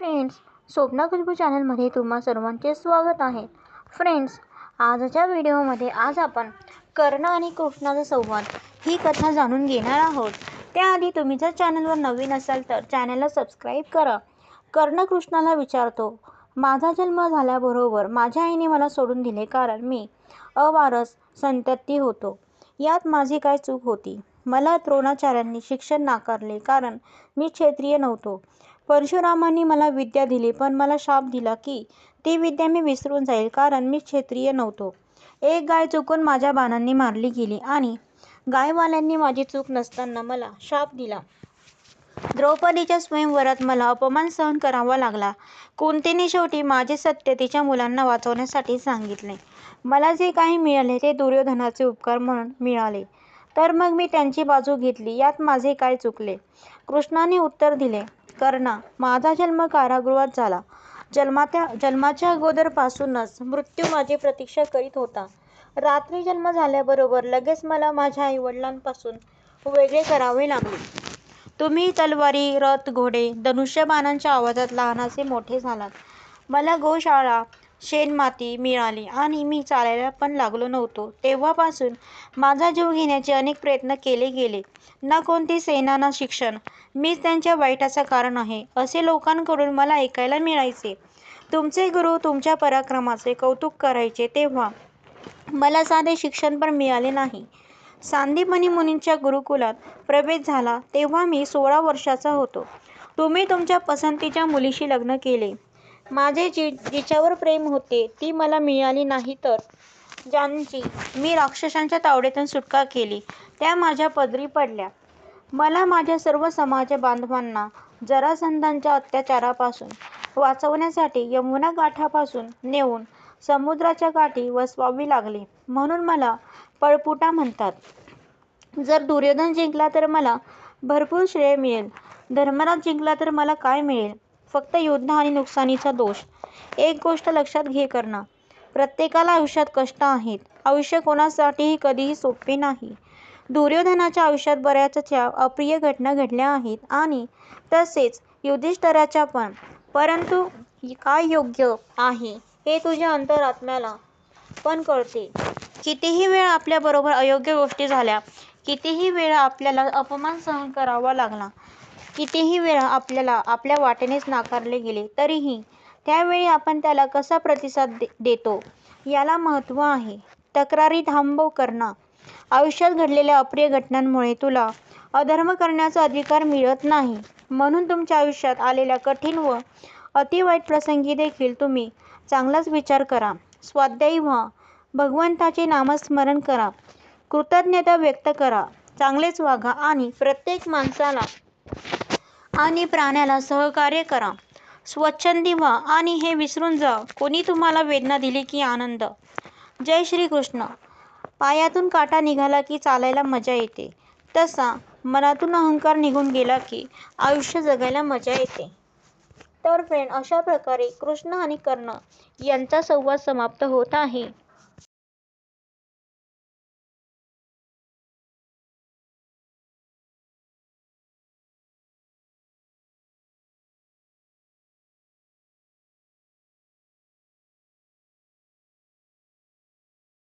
Friends, Swapna Khushboo चॅनलमध्ये तुम्हा सर्वांचे स्वागत आहे. फ्रेंड्स, आजच्या व्हिडिओमध्ये आपण कर्ण आणि कृष्णाचा संवाद ही कथा जाणून घेणार आहोत. त्याआधी तुम्ही जर चॅनलवर नवीन असाल तर चॅनलला सबस्क्राईब करा. कर्ण कृष्णाला विचारतो, माझा जन्म झाल्याबरोबर माझ्या आईने मला सोडून दिले कारण मी अवारस संतती होतो. यात माझी काय चूक होती? मला द्रोणाचार्यांनी शिक्षण नाकारले कारण मी क्षत्रिय नव्हतो. परशुरामांनी मला विद्या दिली पण मला शाप दिला की ती विद्या मी विसरून जाईल कारण मी क्षत्रिय नव्हतो. एक गाय चुकून माझ्या बाणांनी मारली गेली आणि गायवाल्यांनी माझी चूक नसताना मला शाप दिला. द्रौपदीच्या स्वयंवरात मला अपमान सहन करावा लागला. कुंतीने शेवटी माझे सत्य तिच्या मुलांना वाचवण्यासाठी सांगितले. मला जे काही मिळाले ते दुर्योधनाचे उपकार म्हणून मिळाले, तर मग मी त्यांची बाजू घेतली. यात माझे काय चुकले? कृष्णाने उत्तर दिले, कर्णा, माझा जन्म कारागृहात झाला. जन्माच्या अगोदरपासूनच मृत्यू माझी प्रतीक्षा करीत होता. रात्री जन्म झाल्याबरोबर लगेच मला माझ्या आईवडिलांपासून वेगळे करावे लागले. तुम्ही तलवारी, रथ, घोडे, धनुष्यबाणांच्या आवाजात लहानाचे मोठे झालात. मला गोशाळा, शेणमाती मिळाली आणि मी चालायला पण लागलो नव्हतो. तेव्हापासून माझा जीव घेण्याचे अनेक प्रयत्न केले गेले. ना कोणती सेना ना शिक्षण. मीच त्यांच्या वाईटाचं कारण आहे, असे लोकांकडून मला ऐकायला मिळायचे. तुमचे गुरु तुमच्या पराक्रमाचे कौतुक करायचे तेव्हा मला साधे शिक्षण पण मिळाले नाही. सांदीपनी मुनींच्या गुरुकुलात प्रवेश झाला तेव्हा मी 16 वर्षाचा होतो. तुम्ही तुमच्या पसंतीच्या मुलीशी लग्न केले. माझे जिच्यावर प्रेम होते ती मला मिळाली नाही, तर ज्यांची मी राक्षसांच्या तावडीतून सुटका केली त्या माझ्या पदरी पडल्या. मला माझ्या सर्व समाज बांधवांना जरासंधांच्या अत्याचारापासून वाचवण्यासाठी यमुना काठापासून नेऊन समुद्राच्या काठी वसवावी लागले. म्हणून मला पळपुटा म्हणतात. जर दुर्योधन जिंकला तर मला भरपूर श्रेय मिळेल. धर्मराज जिंकला तर मला काय मिळेल? फक्त युद्ध आणि नुकसानीचा दोष. एक गोष्ट लक्षात घे कर्णा, प्रत्येकाला आयुष्यात कष्ट आहेत. आयुष्य कोणासाठीही कधीही सोपे नाही. दुर्योधनाच्या आयुष्यात बऱ्याचशा अप्रिय घटना घडल्या आहेत आणि तसेच युधिष्ठिराच्या पण. परंतु काय योग्य आहे हे तुझ्या अंतरात्म्याला पण कळते. कितीही वेळा आपल्याबरोबर अयोग्य गोष्टी झाल्या, कितीही वेळा आपल्याला अपमान सहन करावा लागला, कितीही वेळा आपल्याला आपल्या वाटेनेच नाकारले गेले, तरीही त्यावेळी आपण त्याला कसा प्रतिसाद देतो याला महत्त्व आहे. तक्रारी थांबव कर्णा. आयुष्यात घडलेल्या अप्रिय घटनांमुळे तुला अधर्म करण्याचा अधिकार मिळत नाही. म्हणून तुमच्या आयुष्यात आलेल्या कठीण व अतिवाईट प्रसंगी देखील तुम्ही चांगलाच विचार करा. स्वाध्यायी व्हा. भगवंताचे नामस्मरण करा. कृतज्ञता व्यक्त करा. चांगलेच वागा आणि प्रत्येक माणसाला आणि प्राण्याला सहकार्य करा. स्वच्छंदी व्हा आणि हे विसरून जा, कोणी तुम्हाला वेदना दिली की आनंद. जय श्री कृष्ण. पायातून काटा निघाला की चालायला मजा येते, तसा मनातून अहंकार निघून गेला की आयुष्य जगायला मजा येते. तर फ्रेंड, अशा प्रकारे कृष्ण आणि कर्ण यांचा संवाद समाप्त होत आहे.